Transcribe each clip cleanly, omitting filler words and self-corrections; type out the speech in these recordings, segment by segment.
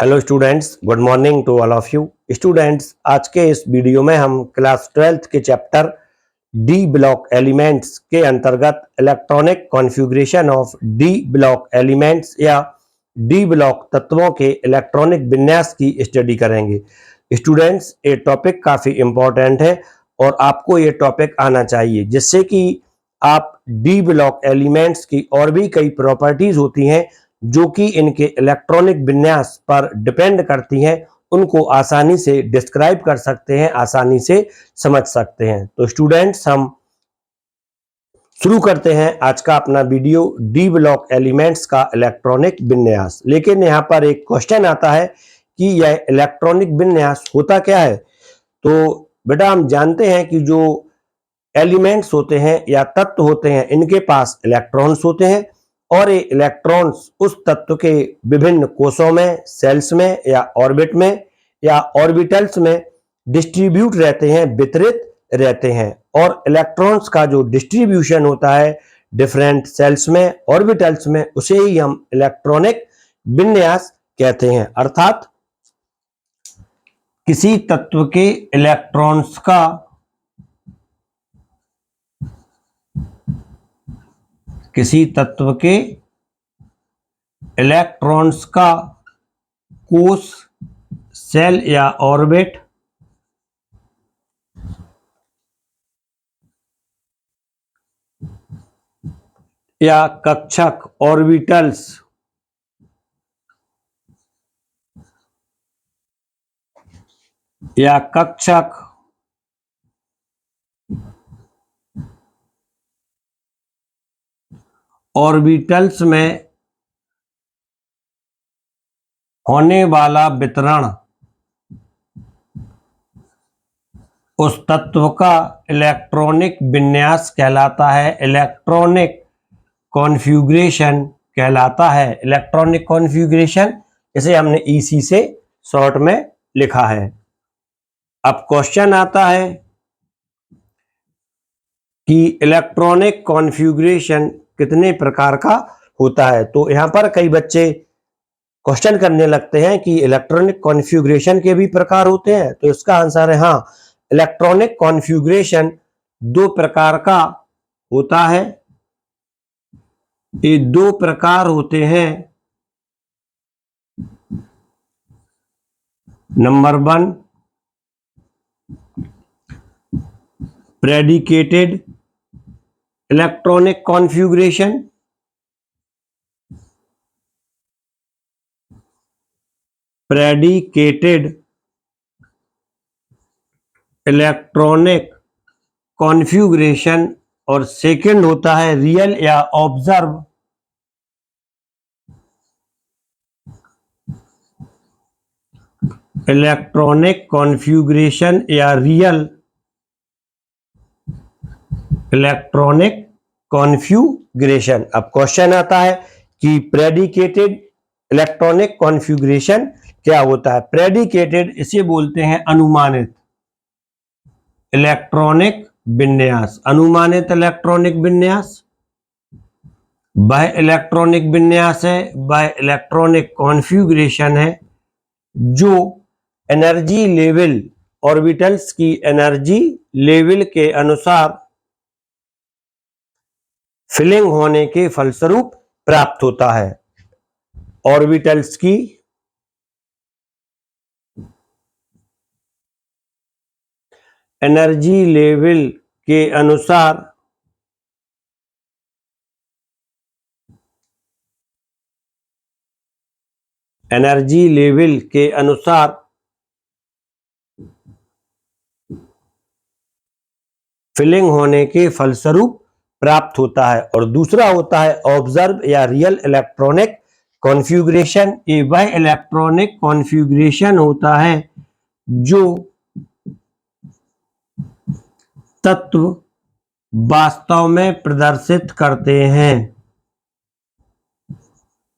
Hello students, good morning to all of you. Students, आज के इस वीडियो में हम क्लास 12th के चैप्टर डी ब्लॉक एलिमेंट्स के अंतर्गत electronic configuration of D block elements या डी ब्लॉक तत्वों के इलेक्ट्रॉनिक विन्यास की स्टडी करेंगे। स्टूडेंट्स, ये टॉपिक काफ़ी इम्पोर्टेंट है और आपको ये टॉपिक आना चाहिए, जिससे कि आप डी ब्लॉक एलिमेंट्स की और भी कई प्रॉपर्टीज होती हैं जो कि इनके इलेक्ट्रॉनिक विन्यास पर डिपेंड करती हैं, उनको आसानी से डिस्क्राइब कर सकते हैं, आसानी से समझ सकते हैं। तो स्टूडेंट्स, हम शुरू करते हैं आज का अपना वीडियो डी ब्लॉक एलिमेंट्स का इलेक्ट्रॉनिक विन्यास। लेकिन यहाँ पर एक क्वेश्चन आता है कि यह इलेक्ट्रॉनिक विन्यास होता क्या है। तो बेटा, हम जानते हैं कि जो एलिमेंट्स होते हैं या तत्व होते हैं, इनके पास इलेक्ट्रॉन्स होते हैं और ये इलेक्ट्रॉन्स उस तत्व के विभिन्न कोषों में, सेल्स में या ऑर्बिट में या ऑर्बिटल्स में डिस्ट्रीब्यूट रहते हैं, वितरित रहते हैं। और इलेक्ट्रॉन्स का जो डिस्ट्रीब्यूशन होता है डिफरेंट सेल्स में, ऑर्बिटल्स में, उसे ही हम इलेक्ट्रॉनिक विन्यास कहते हैं। अर्थात किसी तत्व के इलेक्ट्रॉन्स का कोष, सेल या ऑर्बिट या कक्षक, ऑर्बिटल्स या कक्षक ऑर्बिटल्स में होने वाला वितरण उस तत्व का इलेक्ट्रॉनिक विन्यास कहलाता है, इलेक्ट्रॉनिक कॉन्फ़िगरेशन कहलाता है। इलेक्ट्रॉनिक कॉन्फ़िगरेशन इसे हमने ईसी से शॉर्ट में लिखा है। अब क्वेश्चन आता है कि इलेक्ट्रॉनिक कॉन्फ़िगरेशन कितने प्रकार का होता है। तो यहाँ पर कई बच्चे क्वेश्चन करने लगते हैं कि इलेक्ट्रॉनिक कॉन्फ़िगरेशन के भी प्रकार होते हैं। तो इसका आंसर है हाँ, इलेक्ट्रॉनिक कॉन्फ़िगरेशन दो प्रकार का होता है। ये दो प्रकार होते हैं। Number 1, predicated electronic configuration, predicated electronic configuration, और सेकंड होता है रियल या ऑब्जर्व इलेक्ट्रॉनिक कॉन्फ़िगरेशन या रियल इलेक्ट्रॉनिक कॉन्फ़िगरेशन। अब क्वेश्चन आता है कि प्रेडिकेटेड इलेक्ट्रॉनिक कॉन्फ़िगरेशन क्या होता है। प्रेडिकेटेड इसे बोलते हैं अनुमानित इलेक्ट्रॉनिक विन्यास। अनुमानित इलेक्ट्रॉनिक विन्यास वह इलेक्ट्रॉनिक विन्यास है, वह इलेक्ट्रॉनिक कॉन्फ़िगरेशन है जो एनर्जी लेवल, ऑर्बिटल्स की एनर्जी लेवल के अनुसार फिलिंग होने के फलस्वरूप प्राप्त होता है। ऑर्बिटल्स की एनर्जी लेवल के अनुसार फिलिंग होने के फलस्वरूप प्राप्त होता है। और दूसरा होता है ऑब्जर्व या रियल इलेक्ट्रॉनिक कॉन्फ़िगरेशन। ये वह इलेक्ट्रॉनिक कॉन्फ़िगरेशन होता है जो तत्व वास्तव में प्रदर्शित करते हैं।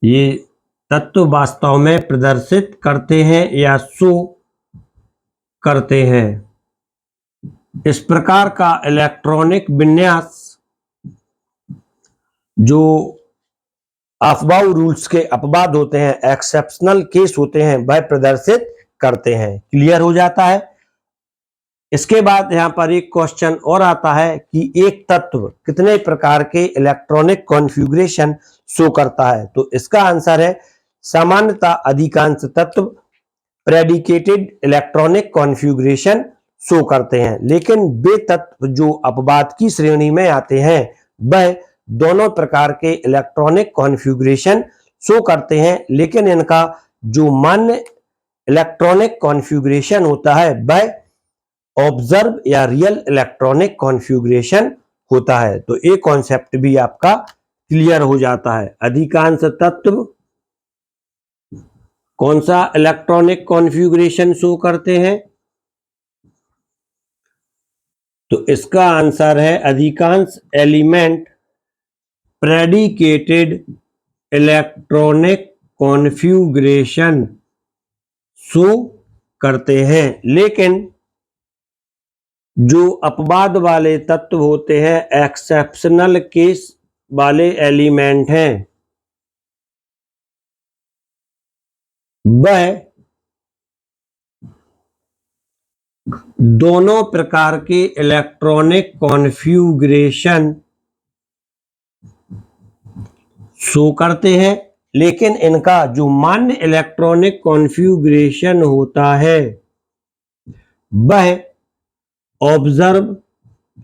ये तत्व वास्तव में प्रदर्शित करते हैं या शो करते हैं। इस प्रकार का इलेक्ट्रॉनिक विन्यास जो अफबाऊ रूल्स के अपवाद होते हैं, एक्सेप्शनल केस होते हैं, वह प्रदर्शित करते हैं। क्लियर हो जाता है। इसके बाद यहां पर एक क्वेश्चन और आता है कि एक तत्व कितने प्रकार के इलेक्ट्रॉनिक कॉन्फ़िगरेशन शो करता है। तो इसका आंसर है सामान्यतः अधिकांश तत्व प्रेडिकेटेड इलेक्ट्रॉनिक कॉन्फ़िगरेशन शो करते हैं, लेकिन वे तत्व जो अपवाद की श्रेणी में आते हैं वह दोनों प्रकार के इलेक्ट्रॉनिक कॉन्फ़िगरेशन शो करते हैं, लेकिन इनका जो मान्य इलेक्ट्रॉनिक कॉन्फ़िगरेशन होता है वह ऑब्जर्व या रियल इलेक्ट्रॉनिक कॉन्फ़िगरेशन होता है। तो ये कॉन्सेप्ट भी आपका क्लियर हो जाता है। अधिकांश तत्व कौन सा इलेक्ट्रॉनिक कॉन्फ़िगरेशन शो करते हैं? तो इसका आंसर है अधिकांश element predicated electronic configuration show करते हैं, लेकिन जो अपवाद वाले तत्व होते हैं, एक्सेप्शनल केस वाले एलिमेंट हैं, वह दोनों प्रकार के इलेक्ट्रॉनिक कॉन्फ़िगरेशन शो करते हैं, लेकिन इनका जो मान्य इलेक्ट्रॉनिक कॉन्फ़िगरेशन होता है वह ऑब्जर्व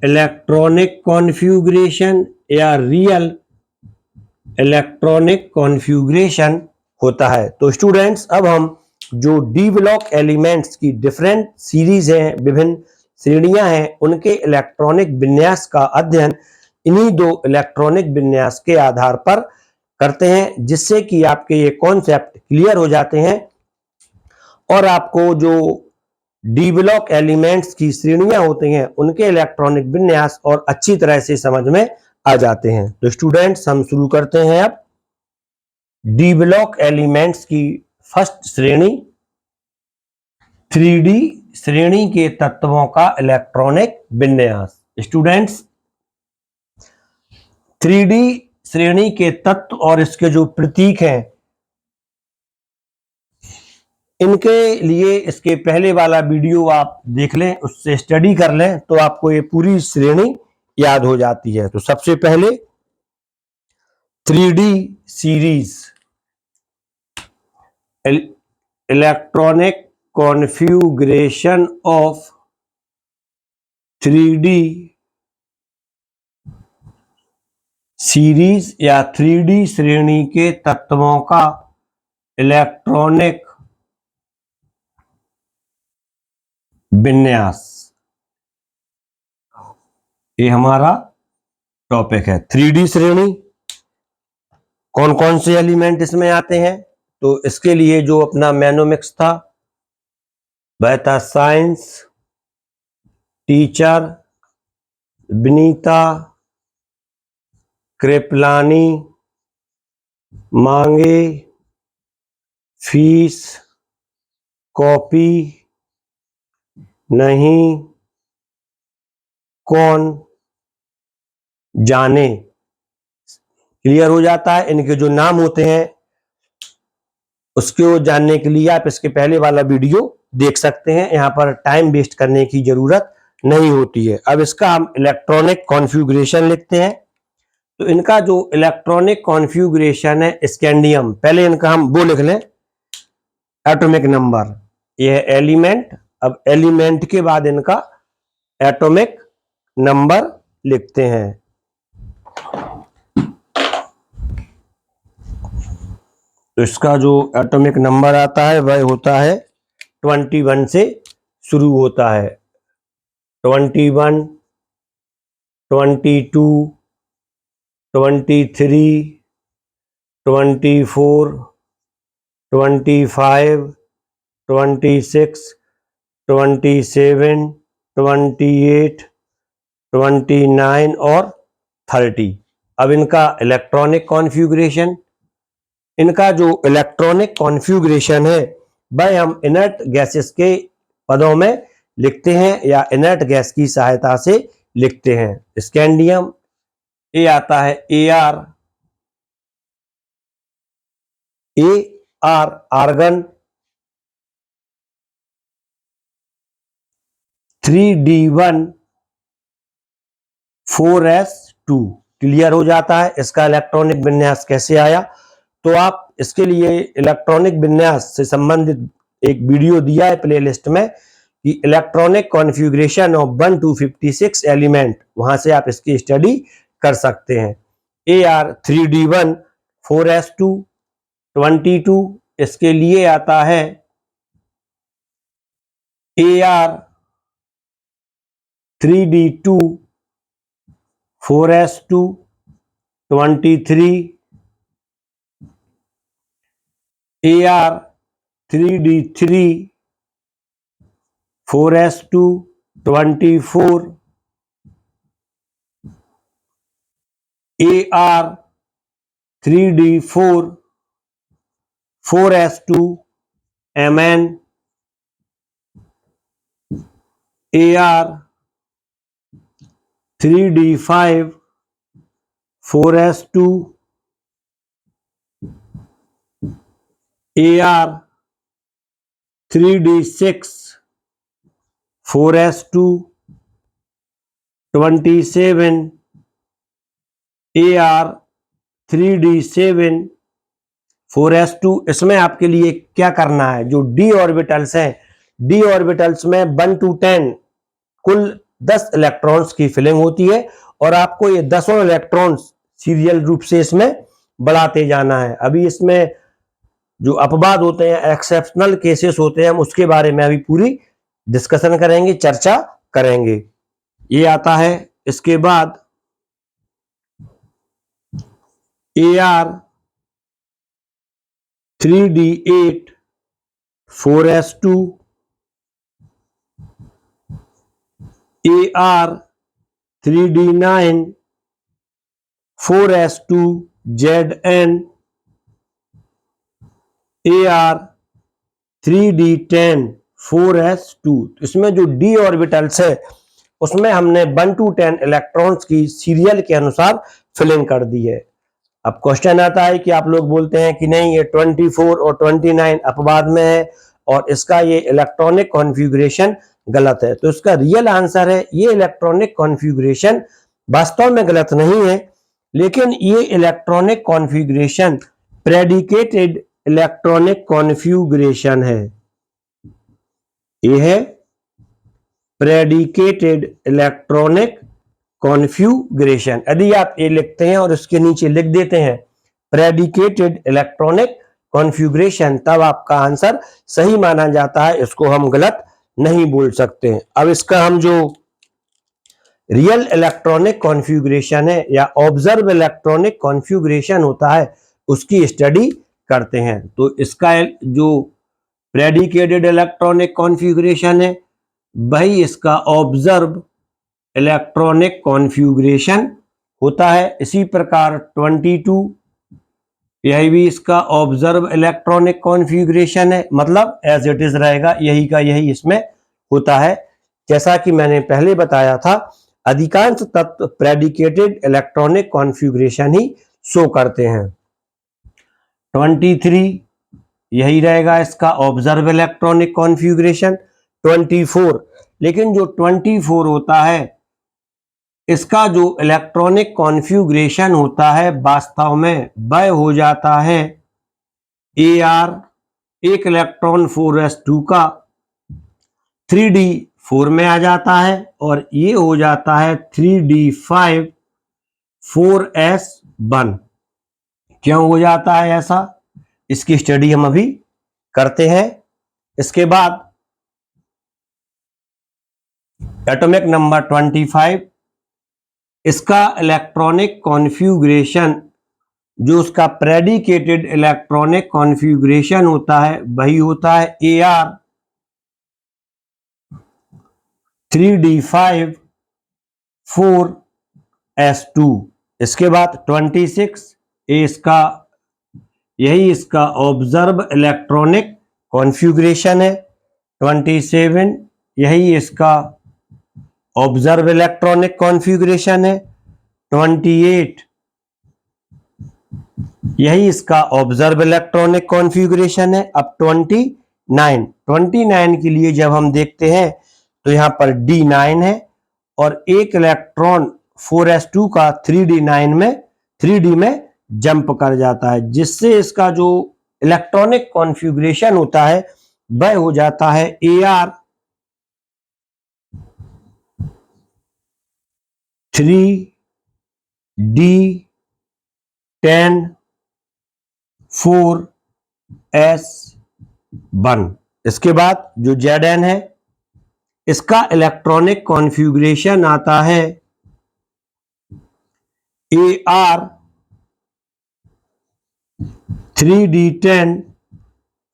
इलेक्ट्रॉनिक कॉन्फ़िगरेशन या रियल इलेक्ट्रॉनिक कॉन्फ़िगरेशन होता है। तो स्टूडेंट्स, अब हम जो डी ब्लॉक एलिमेंट्स की डिफरेंट सीरीज हैं, विभिन्न श्रेणियां हैं, उनके इलेक्ट्रॉनिक विन्यास का अध्ययन इन्हीं दो इलेक्ट्रॉनिक विन्यास के आधार पर करते हैं, जिससे कि आपके ये कॉन्सेप्ट क्लियर हो जाते हैं और आपको जो डी ब्लॉक एलिमेंट्स की श्रेणियां होती हैं उनके इलेक्ट्रॉनिक विन्यास और अच्छी तरह से समझ में आ जाते हैं। तो स्टूडेंट्स, हम शुरू करते हैं अब डी ब्लॉक एलिमेंट्स की फर्स्ट श्रेणी, 3D श्रेणी के तत्वों का इलेक्ट्रॉनिक विन्यास। स्टूडेंट्स, 3D श्रेणी के तत्व और इसके जो प्रतीक हैं, इनके लिए इसके पहले वाला वीडियो आप देख लें, उससे स्टडी कर लें तो आपको ये पूरी श्रेणी याद हो जाती है। तो सबसे पहले 3D series, electronic configuration of 3D series या 3D श्रेणी के तत्वों का इलेक्ट्रॉनिक विन्यास, ये हमारा टॉपिक है। 3D श्रेणी, कौन कौन से एलिमेंट इसमें आते हैं? तो इसके लिए जो अपना मैनोमिक्स था वह था साइंस टीचर विनीता कृपलानी, मांगे, फीस, कॉपी, नहीं, कौन, जाने। क्लियर हो जाता है। इनके जो नाम होते हैं उसको जानने के लिए आप इसके पहले वाला वीडियो देख सकते हैं, यहाँ पर टाइम वेस्ट करने की जरूरत नहीं होती है। अब इसका हम इलेक्ट्रॉनिक कॉन्फ़िगरेशन लिखते हैं। तो इनका जो इलेक्ट्रॉनिक कॉन्फ़िगरेशन है स्कैंडियम, पहले इनका हम वो लिख लें एटॉमिक नंबर, ये है एलिमेंट। अब एलिमेंट के बाद इनका एटॉमिक नंबर लिखते हैं। तो इसका जो एटॉमिक नंबर आता है वह होता है 21 से शुरू होता है। 21, 22, 23, 24, 25, 26, 27, 28, 29 और 30। अब इनका इलेक्ट्रॉनिक कॉन्फ़िगरेशन, इनका जो इलेक्ट्रॉनिक कॉन्फ़िगरेशन है वह हम इनर्ट गैसेस के पदों में लिखते हैं या इनर्ट गैस की सहायता से लिखते हैं। स्कैंडियम, ये आता है AR, A R argon, 3D1 4s2। Clear हो जाता है इसका इलेक्ट्रॉनिक विन्यास कैसे आया। तो आप इसके लिए इलेक्ट्रॉनिक विन्यास से संबंधित एक वीडियो दिया है प्लेलिस्ट में कि electronic configuration of 1 to 56 element, वहां से आप इसकी स्टडी कर सकते हैं। AR 3D1 4s2 22, इसके लिए आता है AR 3D2 4s2 23, AR 3D3 4s2 24, AR 3D4 4s2 MN, AR 3D5 4s2, AR 3D6 4s2 27, AR 3D7 4s2। इसमें आपके लिए क्या करना है, जो डी ऑर्बिटल्स हैं, डी ऑर्बिटल्स में 1 to 10 कुल 10 इलेक्ट्रॉन्स की फिलिंग होती है और आपको ये 10 इलेक्ट्रॉन्स सीरियल रूप से इसमें बढ़ाते जाना है। अभी इसमें जो अपवाद होते हैं, एक्सेप्शनल केसेस होते हैं, हम उसके बारे में अभी पूरी डिस्कशन करेंगे, चर्चा करेंगे। ये आता है। इसके बाद AR 3D8 4s2, AR 3D9 4s2 ZN, AR 3D10 4s2। इसमें जो डी ऑर्बिटल्स है उसमें हमने 1 to 10 इलेक्ट्रॉन्स की सीरियल के अनुसार फिलिंग कर दी है। अब क्वेश्चन आता है कि आप लोग बोलते हैं कि नहीं, ये 24 और 29 अपवाद में है और इसका ये इलेक्ट्रॉनिक कॉन्फ़िगरेशन गलत है। तो इसका रियल आंसर है, ये इलेक्ट्रॉनिक कॉन्फ़िगरेशन वास्तव में गलत नहीं है, लेकिन ये electronic configuration predicated electronic configuration है। ये है प्रेडिकेटेड इलेक्ट्रॉनिक कॉन्फ़िगरेशन। यदि आप ये लिखते हैं और उसके नीचे लिख देते हैं प्रेडिकेटेड इलेक्ट्रॉनिक कॉन्फ़िगरेशन, तब आपका आंसर सही माना जाता है, इसको हम गलत नहीं बोल सकते हैं। अब इसका हम जो रियल इलेक्ट्रॉनिक कॉन्फ़िगरेशन है या ऑब्जर्व इलेक्ट्रॉनिक कॉन्फ़िगरेशन होता है, उसकी स्टडी करते हैं। तो इसका जो प्रेडिकेटेड इलेक्ट्रॉनिक कॉन्फ़िगरेशन है, वही इसका ऑब्जर्व इलेक्ट्रॉनिक कॉन्फ़िगरेशन होता है। इसी प्रकार 22, यही भी इसका ऑब्जर्व इलेक्ट्रॉनिक कॉन्फ़िगरेशन है, मतलब एज इट इज रहेगा, यही का यही इसमें होता है। जैसा कि मैंने पहले बताया था, अधिकांश तत्व प्रेडिकेटेड इलेक्ट्रॉनिक कॉन्फ़िगरेशन ही शो करते हैं। 23 यही रहेगा इसका ऑब्जर्व इलेक्ट्रॉनिक कॉन्फ़िगरेशन। 24, लेकिन जो 24 होता है, इसका जो इलेक्ट्रॉनिक कॉन्फ़िगरेशन होता है वास्तव में वह हो जाता है AR, एक इलेक्ट्रॉन 4s2 का 3D4 में आ जाता है और ये हो जाता है 3D5 4s1। क्यों हो जाता है ऐसा, इसकी स्टडी हम अभी करते हैं। इसके बाद एटॉमिक नंबर 25, इसका इलेक्ट्रॉनिक कॉन्फ़िगरेशन, जो उसका प्रेडिकेटेड इलेक्ट्रॉनिक कॉन्फ़िगरेशन होता है, वही होता है AR 3D5 4s2। इसके बाद 26, इसका यही इसका ऑब्जर्व इलेक्ट्रॉनिक कॉन्फ़िगरेशन है। 27, यही इसका ऑब्जर्व इलेक्ट्रॉनिक कॉन्फ़िगरेशन है। 28, यही इसका ऑब्जर्व इलेक्ट्रॉनिक कॉन्फ़िगरेशन है। अब 29 के लिए जब हम देखते हैं तो यहाँ पर D9 है और एक इलेक्ट्रॉन 4s2 का 3D में जंप कर जाता है, जिससे इसका जो इलेक्ट्रॉनिक कॉन्फ़िगरेशन होता है वह हो जाता है AR3D10 4s1। इसके बाद जो Zn है इसका इलेक्ट्रॉनिक कॉन्फ़िगरेशन आता है AR3D10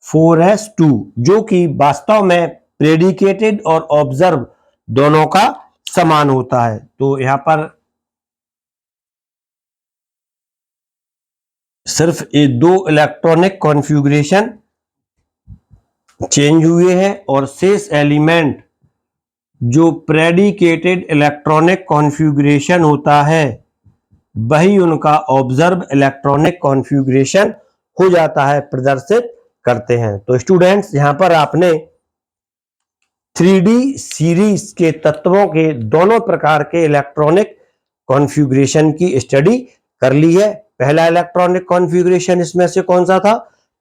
4s2, जो कि वास्तव में प्रेडिकेटेड और ऑब्जर्व दोनों का समान होता है। तो यहां पर सिर्फ ये दो इलेक्ट्रॉनिक कॉन्फ़िगरेशन चेंज हुए हैं और शेष एलिमेंट जो प्रेडिकेटेड इलेक्ट्रॉनिक कॉन्फ़िगरेशन होता है वही उनका ऑब्जर्व इलेक्ट्रॉनिक कॉन्फ़िगरेशन हो जाता है, प्रदर्शित करते हैं। तो स्टूडेंट्स, यहां पर आपने 3D सीरीज के तत्वों के दोनों प्रकार के इलेक्ट्रॉनिक कॉन्फ़िगरेशन की स्टडी कर ली है। पहला इलेक्ट्रॉनिक कॉन्फ़िगरेशन इसमें से कौन सा था?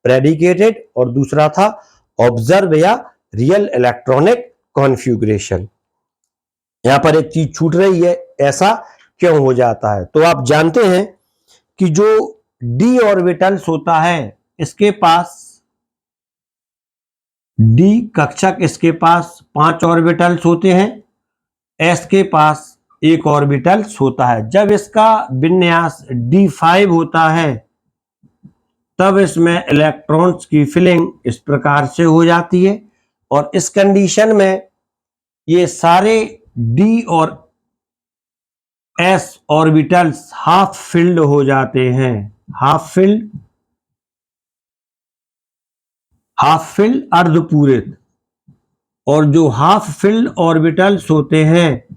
प्रेडिकेटेड, और दूसरा था ऑब्जर्व या रियल इलेक्ट्रॉनिक कॉन्फ़िगरेशन। यहां पर एक चीज छूट रही है, ऐसा क्यों हो जाता है? तो आप जानते हैं कि जो d ऑर्बिटल्स होता है इसके पास d कक्षक, इसके पास 5 ऑर्बिटल्स होते हैं, s के पास 1 ऑर्बिटल्स होता है। जब इसका विन्यास d5 होता है तब इसमें इलेक्ट्रॉन्स की फिलिंग इस प्रकार से हो जाती है और इस कंडीशन में ये सारे d और s ऑर्बिटल्स हाफ फिल्ड हो जाते हैं। हाफ फिल्ड अर्धपूरित। और जो हाफ फिल्ड ऑर्बिटल्स होते हैं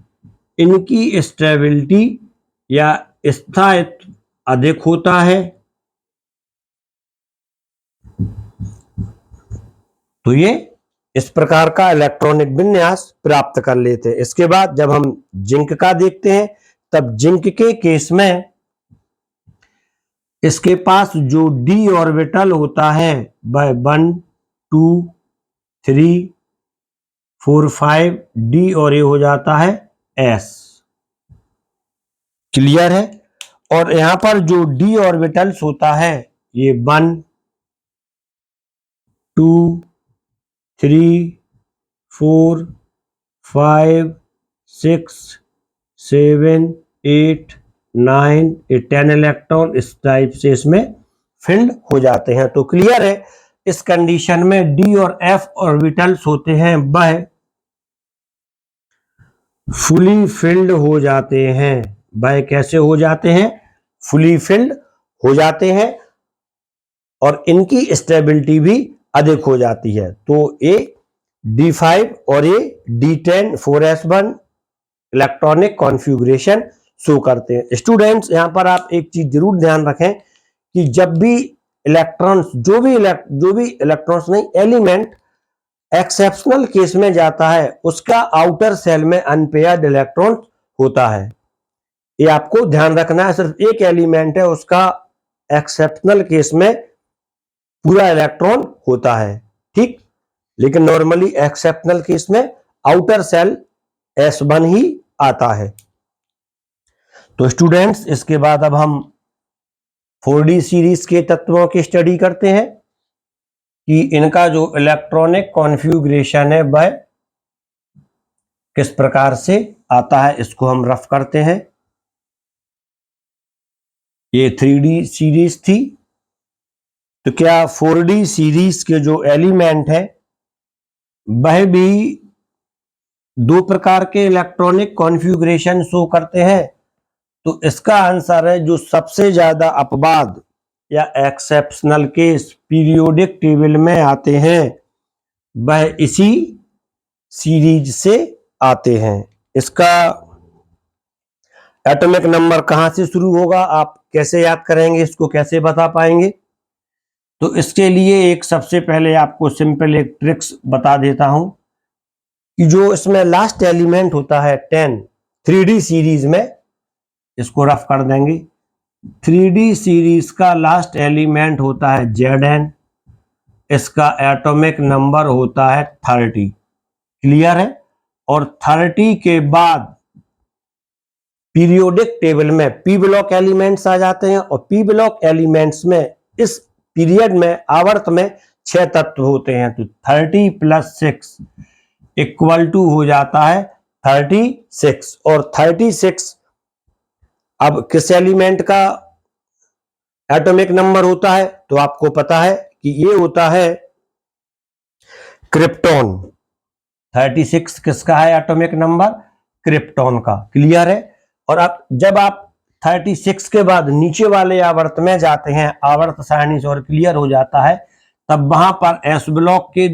इनकी स्टेबिलिटी या स्थायित्व अधिक होता है। तो ये इस प्रकार का इलेक्ट्रॉनिक विन्यास प्राप्त कर लेते हैं। इसके बाद जब हम जिंक का देखते हैं तब जिंक के केस में इसके पास जो d ऑर्बिटल होता है वह 1 2 3 4 5 d और ये हो जाता है s। क्लियर है? और यहां पर जो d ऑर्बिटल्स होता है ये 1 2 3 4 5 6 7 8 9 10 इलेक्ट्रॉन इस टाइप से इसमें फिल्ड हो जाते हैं। तो क्लियर है, इस कंडीशन में d और f ऑर्बिटल्स होते हैं वह फुली फिल्ड हो जाते हैं। वह कैसे हो जाते हैं? फुली फिल्ड हो जाते हैं और इनकी स्टेबिलिटी भी अधिक हो जाती है। तो ये D5 और ये D10 4s1 electronic configuration show करते हैं। स्टूडेंट्स, यहां पर आप एक चीज जरूर ध्यान रखें कि जब भी इलेक्ट्रॉन्स, जो भी इलेक्ट्रॉन्स नहीं, एलिमेंट एक्सेप्शनल केस में जाता है उसका आउटर सेल में अनपेयर्ड इलेक्ट्रॉन होता है। ये आपको ध्यान रखना है। सिर्फ एक एलिमेंट है उसका एक्सेप्शनल केस में पूरा इलेक्ट्रॉन होता है, ठीक। लेकिन नॉर्मली एक्सेप्शनल केस में आउटर सेल S1 ही आता है। तो स्टूडेंट्स, इसके बाद अब हम 4D सीरीज के तत्वों की स्टडी करते हैं कि इनका जो इलेक्ट्रॉनिक कॉन्फ़िगरेशन है वह किस प्रकार से आता है। इसको हम रफ करते हैं। ये 3D सीरीज थी, तो क्या 4D सीरीज के जो एलिमेंट है वह भी दो प्रकार के इलेक्ट्रॉनिक कॉन्फ़िगरेशन शो करते हैं? तो इसका आंसर है जो सबसे ज्यादा अपवाद या एक्सेप्शनल केस पीरियोडिक टेबल में आते हैं वह इसी सीरीज से आते हैं। इसका एटॉमिक नंबर कहां से शुरू होगा, आप कैसे याद करेंगे, इसको कैसे बता पाएंगे? तो इसके लिए एक सबसे पहले आपको सिंपल एक ट्रिक्स बता देता हूं कि जो इसमें लास्ट एलिमेंट होता है 10 3D सीरीज में, इसको रफ कर देंगे। 3D सीरीज का लास्ट एलिमेंट होता है Zn, इसका एटॉमिक नंबर होता है 30। क्लियर है? और 30 के बाद पीरियोडिक टेबल में पी ब्लॉक एलिमेंट्स आ जाते हैं, और पी ब्लॉक एलिमेंट्स में इस पीरियड में आवर्त में 6 तत्व होते हैं। तो 30 + 6 इक्वल टू हो जाता है 36। और 36 अब किस एलिमेंट का एटॉमिक नंबर होता है? तो आपको पता है कि ये होता है क्रिप्टॉन। 36 किसका है एटॉमिक नंबर? क्रिप्टॉन का। क्लियर है? और अब जब आप 36 के बाद नीचे वाले आवर्त में जाते हैं, आवर्त सारणी और क्लियर हो जाता है, तब वहां पर एस ब्लॉक के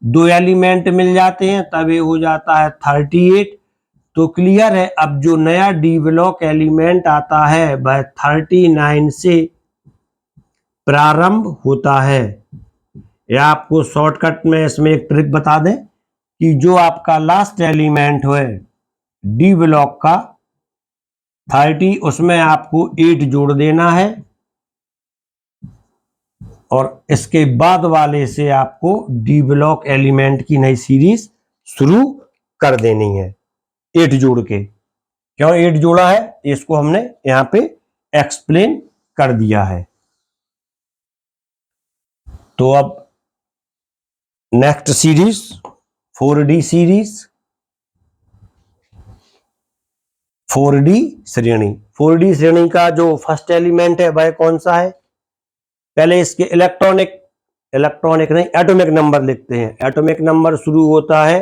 2 एलिमेंट मिल जाते हैं, तब ये हो जाता है 38। तो क्लियर है? अब जो नया डी ब्लॉक एलिमेंट आता है वह 39 से प्रारंभ होता है। या आपको शॉर्टकट में इसमें एक ट्रिक बता दें कि जो आपका लास्ट एलिमेंट है डी ब्लॉक का 30, उसमें आपको 8 जोड़ देना है, और इसके बाद वाले से आपको डी ब्लॉक एलिमेंट की नई सीरीज शुरू कर देनी है 8 जोड़ के। क्यों 8 जोड़ा है, इसको हमने यहां पे एक्सप्लेन कर दिया है। तो अब next series 4D series, 4D श्रेणी। 4D श्रेणी का जो फर्स्ट एलिमेंट है वह कौन सा है? पहले इसके इलेक्ट्रॉनिक नहीं, एटॉमिक नंबर लिखते हैं। एटॉमिक नंबर शुरू होता है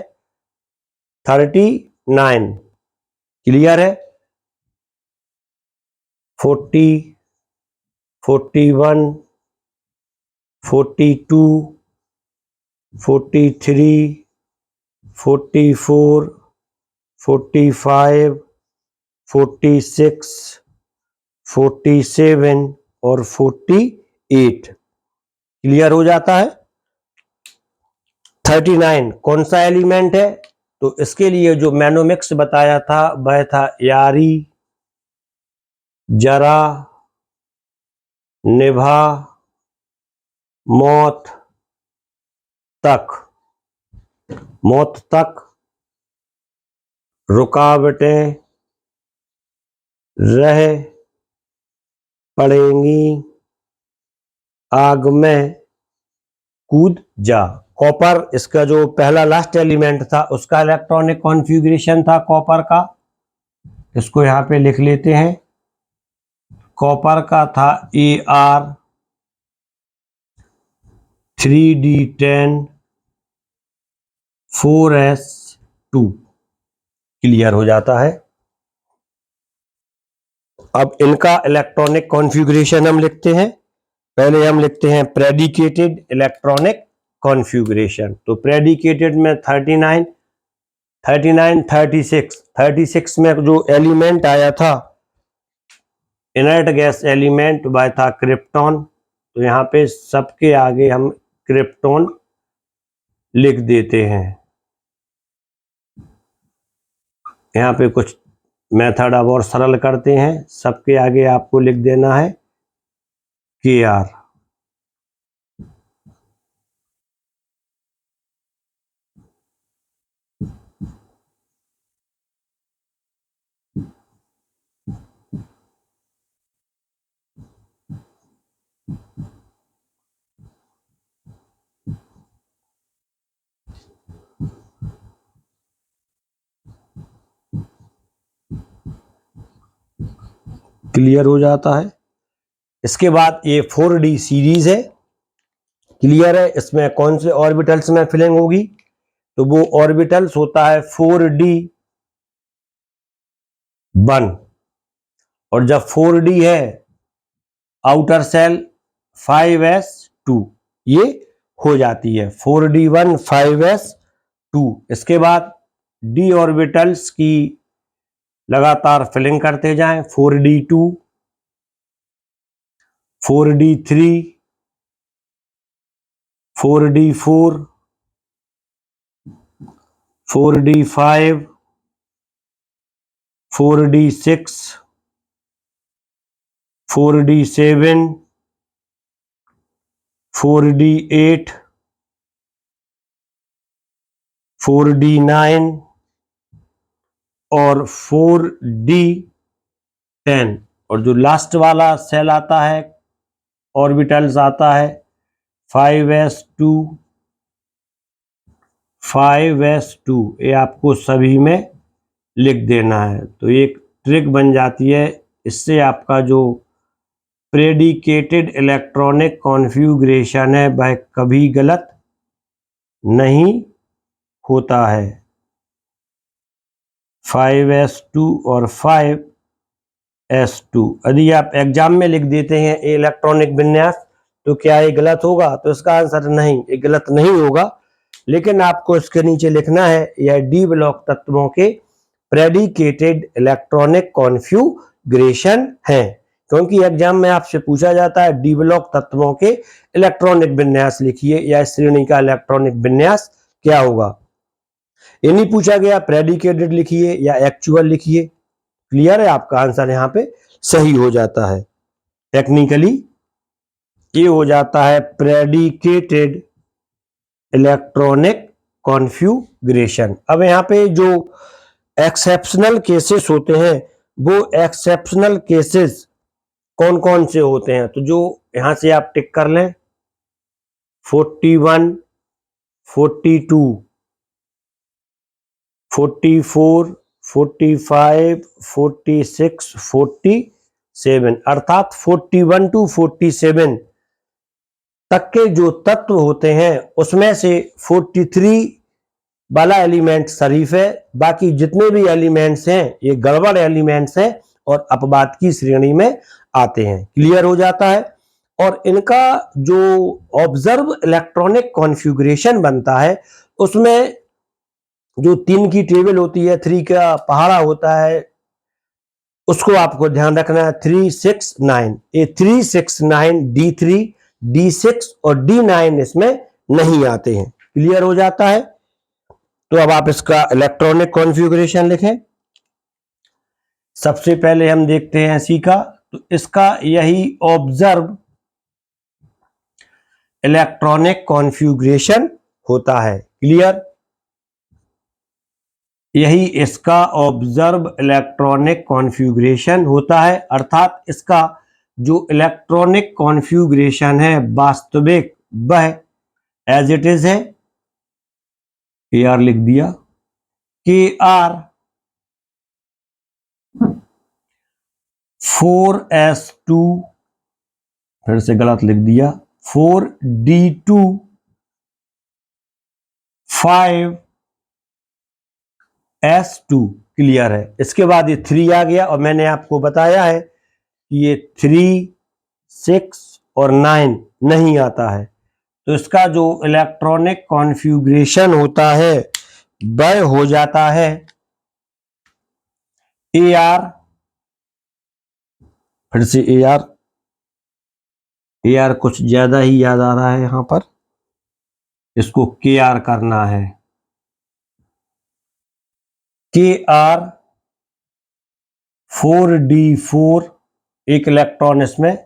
39। क्लियर है? 40, 41, 42, 43, 44, 45, 46, 47 और 48। क्लियर हो जाता है? 39 कौन सा एलिमेंट है? तो इसके लिए जो मैनोमिक्स बताया था वह था यारी, जरा, निभा, मौत तक। मौत तक, रुकावटें रह पड़ेंगी, आग में कूद जा। कॉपर इसका जो पहला लास्ट एलिमेंट था उसका इलेक्ट्रॉनिक कॉन्फ़िगरेशन था कॉपर का, इसको यहां पे लिख लेते हैं। कॉपर का था Ar 3D10 4s2। क्लियर हो जाता है? अब इनका इलेक्ट्रॉनिक कॉन्फ़िगरेशन हम लिखते हैं। पहले हम लिखते हैं प्रेडिकेटेड इलेक्ट्रॉनिक कॉन्फ़िगरेशन। तो प्रेडिकेटेड में 39, 36 में जो एलिमेंट आया था इनर्ट गैस एलिमेंट वह था क्रिप्टॉन। तो यहाँ पे सबके आगे हम क्रिप्टॉन लिख देते हैं। यहाँ पे कुछ मेथड अब और सरल करते हैं। सबके आगे आपको लिख देना है Kr। क्लियर हो जाता है? इसके बाद ये 4D सीरीज है। क्लियर है? इसमें कौन से ऑर्बिटल्स में फिलिंग होगी? तो वो ऑर्बिटल्स होता है 4D1, और जब 4D है आउटर सेल 5s2, ये हो जाती है 4D1 5s2। इसके बाद d ऑर्बिटल्स की लगातार फिलिंग करते जाएं। 4d2, 4d3, 4d4, 4d5, 4d6, 4d7, 4d8, 4d9 और 4d10। और जो लास्ट वाला सेल आता है, ऑर्बिटल्स आता है 5s2, 5s2, ये आपको सभी में लिख देना है। तो एक ट्रिक बन जाती है, इससे आपका जो प्रेडिकेटेड इलेक्ट्रॉनिक कॉन्फ़िगरेशन है वह कभी गलत नहीं होता है। 5s2 और 5s2 यदि आप एग्जाम में लिख देते हैं इलेक्ट्रॉनिक विन्यास, तो क्या ये गलत होगा? तो इसका आंसर नहीं, ये गलत नहीं होगा। लेकिन आपको इसके नीचे लिखना है यह डी ब्लॉक तत्वों के प्रेडिकेटेड इलेक्ट्रॉनिक कॉन्फ़िगरेशन है, क्योंकि एग्जाम में आपसे पूछा जाता है डी ब्लॉक तत्वों के इलेक्ट्रॉनिक विन्यास लिखिए, या श्रेणी का इलेक्ट्रॉनिक विन्यास क्या होगा। ये नहीं पूछा गया प्रेडिकेटेड लिखिए या एक्चुअल लिखिए। क्लियर है? आपका आंसर यहाँ पे सही हो जाता है। टेक्निकली ये हो जाता है प्रेडिकेटेड इलेक्ट्रॉनिक कॉन्फ़िगरेशन। अब यहाँ पे जो एक्सेप्शनल केसेस होते हैं, वो एक्सेप्शनल केसेस कौन कौन से होते हैं, तो जो यहाँ से आप टिक कर लें 41, 42, 44, 45, 46, 47, अर्थात 41 टू 47 तक के जो तत्व होते हैं उसमें से 43 वाला एलिमेंट शरीफ है, बाकी जितने भी एलिमेंट्स हैं ये गड़बड़ एलिमेंट्स हैं और अपवाद की श्रेणी में आते हैं। क्लियर हो जाता है। और इनका जो ऑब्जर्व इलेक्ट्रॉनिक कॉन्फ़िगरेशन बनता है उसमें जो 3 की टेबल होती है, 3 का पहाड़ा होता है, उसको आपको ध्यान रखना है। 3, 6, 9, ये 3, 6, 9, D3, D6 और D9 इसमें नहीं आते हैं। क्लियर हो जाता है। तो अब आप इसका इलेक्ट्रॉनिक कॉन्फ़िगरेशन लिखें। सबसे पहले हम देखते हैं सी का, तो इसका यही ऑब्जर्व इलेक्ट्रॉनिक कॉन्फ़िगरेशन होता है। क्लियर? यही इसका ऑब्जर्व इलेक्ट्रॉनिक कॉन्फ़िगरेशन होता है, अर्थात इसका जो इलेक्ट्रॉनिक कॉन्फ़िगरेशन है वास्तविक वह एज इट इज है, AR लिख दिया, KR 4s2, फिर से गलत लिख दिया, 4d2, 5s2। क्लियर है? इसके बाद ये 3 आ गया, और मैंने आपको बताया है कि ये 3, 6 और 9 नहीं आता है। तो इसका जो इलेक्ट्रॉनिक कॉन्फ़िगरेशन होता है वह हो जाता है AR, फिर से AR कुछ ज्यादा ही याद आ रहा है यहां पर, इसको KR करना है। KR 4d4, एक इलेक्ट्रॉन इसमें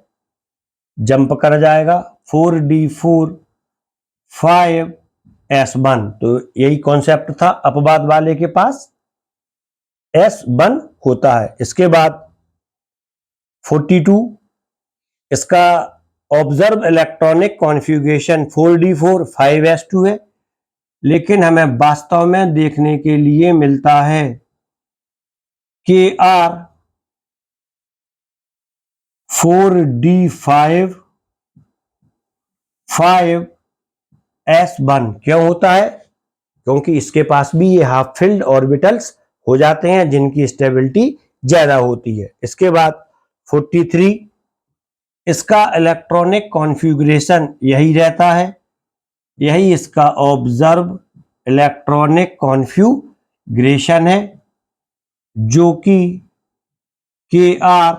जंप कर जाएगा। 4d4, 5s1। तो यही कॉन्सेप्ट था, अपवाद वाले के पास S1 होता है। इसके बाद 42, इसका observe electronic configuration 4d4, 5s2 है, लेकिन हमें वास्तव में देखने के लिए मिलता है KR 4d5, 5s1। क्यों होता है? क्योंकि इसके पास भी ये हाफ फिल्ड ऑर्बिटल्स हो जाते हैं जिनकी स्टेबिलिटी ज्यादा होती है। इसके बाद 43, इसका इलेक्ट्रॉनिक कॉन्फ़िगरेशन यही रहता है, यही इसका ऑब्जर्व इलेक्ट्रॉनिक कॉन्फ़िगरेशन है। जो कि Kr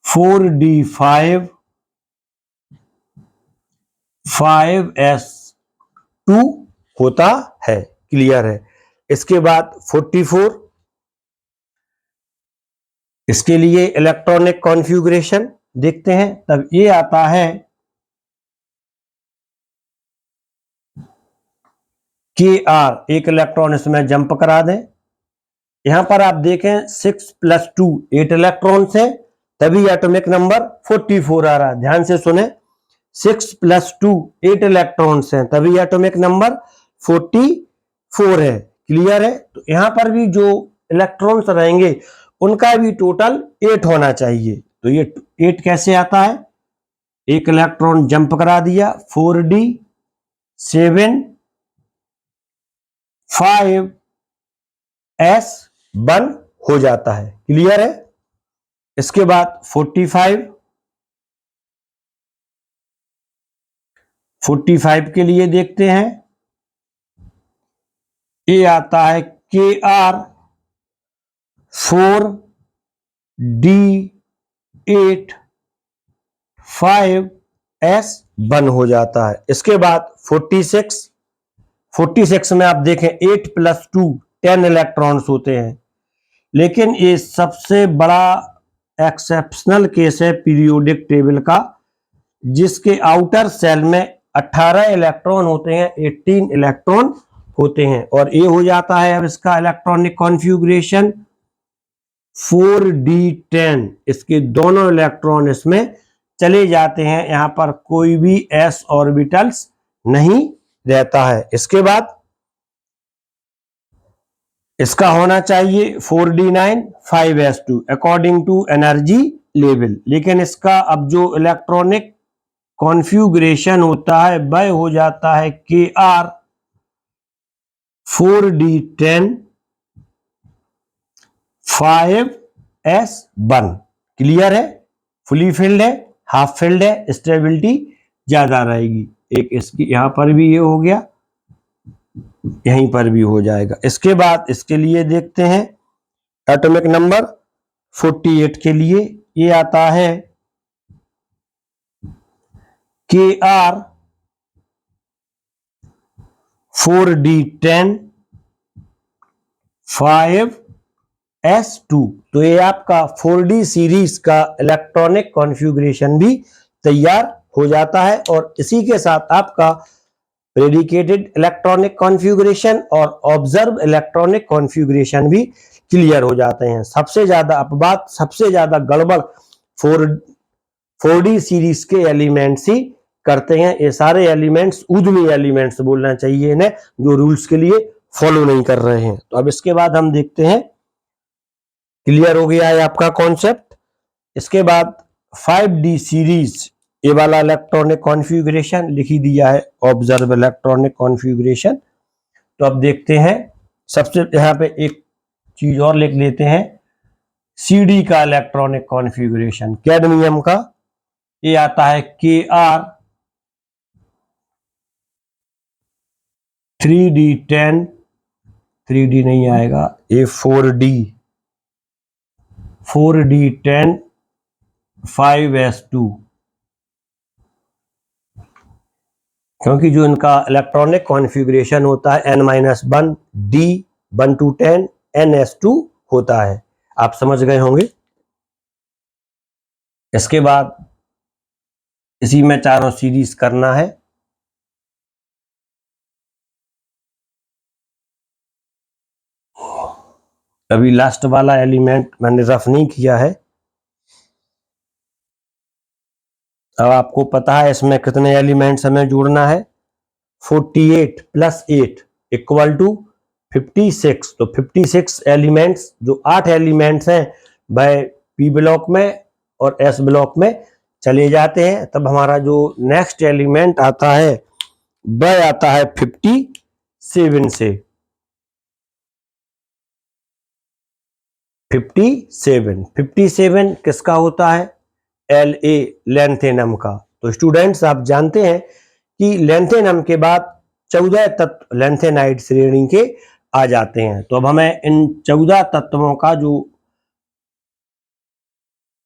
4d5 5s2 होता है। क्लियर है। इसके बाद 44, इसके लिए इलेक्ट्रॉनिक कॉन्फ़िगरेशन देखते हैं। तब ये आता है Kr, एक इलेक्ट्रॉन इसमें जंप करा दें। यहां पर आप देखें 6 + 2 8 इलेक्ट्रॉन्स हैं, तभी एटॉमिक नंबर 44 आ रहा है। ध्यान से सुने, 6 + 2 8 इलेक्ट्रॉन्स हैं, तभी एटॉमिक नंबर 44 है। क्लियर है। तो यहां पर भी जो इलेक्ट्रॉन्स रहेंगे उनका भी टोटल 8 होना चाहिए। तो ये 8 कैसे आता है? एक इलेक्ट्रॉन जंप करा दिया, 4d7 5s1 हो जाता है। क्लियर है। इसके बाद 45 के लिए देखते हैं। ये आता है Kr 4d8 5s1 हो जाता है। इसके बाद 46 में आप देखें 8 + 2 10 इलेक्ट्रॉन्स होते हैं, लेकिन ये सबसे बड़ा एक्सेप्शनल केस है पीरियोडिक टेबल का, जिसके आउटर सेल में 18 इलेक्ट्रॉन होते हैं, 18 इलेक्ट्रॉन होते हैं। और ये हो जाता है अब इसका इलेक्ट्रॉनिक कॉन्फ़िगरेशन 4d10। इसके दोनों इलेक्ट्रॉन इसमें चले जाते हैं, यहां पर कोई भी s ऑर्बिटल्स नहीं रहता है। इसके बाद इसका होना चाहिए 4d9 5s2 according to energy level, लेकिन इसका अब जो इलेक्ट्रॉनिक कॉन्फ़िगरेशन होता है वह हो जाता है Kr 4d10 5s1। क्लियर है। फुली फिल्ड है, हाफ फिल्ड है, स्टेबिलिटी ज्यादा रहेगी। एक इसकी यहां पर भी ये हो गया, यहीं पर भी हो जाएगा। इसके बाद इसके लिए देखते हैं एटॉमिक नंबर 48 के लिए। ये आता है Kr 4d10 5s2। तो ये आपका 4d सीरीज का इलेक्ट्रॉनिक कॉन्फ़िगरेशन भी तैयार हो जाता है, और इसी के साथ आपका प्रेडिकेटेड इलेक्ट्रॉनिक कॉन्फ़िगरेशन और ऑब्जर्व इलेक्ट्रॉनिक कॉन्फ़िगरेशन भी क्लियर हो जाते हैं। सबसे ज्यादा अपवाद, सबसे ज्यादा गड़बड़ 4d सीरीज के एलिमेंट्स ही करते हैं। ये सारे एलिमेंट्स उद्यमी एलिमेंट्स बोलना चाहिए इन्हें, जो रूल्स के लिए फॉलो नहीं कर रहे हैं। तो अब इसके बाद हम देखते हैं, क्लियर हो गया है आपका कॉन्सेप्ट। इसके बाद 5d सीरीज, ये वाला इलेक्ट्रॉनिक कॉन्फ़िगरेशन लिखी दिया है, ऑब्जर्व इलेक्ट्रॉनिक कॉन्फ़िगरेशन। तो अब देखते हैं, सबसे यहां पे एक चीज और लिख लेते हैं, CD का इलेक्ट्रॉनिक कॉन्फ़िगरेशन कैडमियम का। ये आता है Kr 3d10, 3d नहीं आएगा, ये 4d10 5s2, क्योंकि जो इनका इलेक्ट्रॉनिक कॉन्फ़िगरेशन होता है n-1 d 1 to 10 ns2 होता है। आप समझ गए होंगे। इसके बाद इसी में चारों सीरीज करना है। अभी लास्ट वाला एलिमेंट मैंने रफ नहीं किया है। अब आपको पता है इसमें कितने एलिमेंट्स हमें जोड़ना है। 48 + 8 = 56। तो 56 एलिमेंट्स, जो 8 एलिमेंट्स हैं वह पी ब्लॉक में और एस ब्लॉक में चले जाते हैं। तब हमारा जो नेक्स्ट एलिमेंट आता है वह आता है 57 से। 57 किसका होता है? La लैंथेनम का। तो स्टूडेंट्स आप जानते हैं कि लैंथेनम के बाद 14 तत्व लैंथेनाइड श्रेणी के आ जाते हैं। तो अब हमें इन 14 तत्वों का जो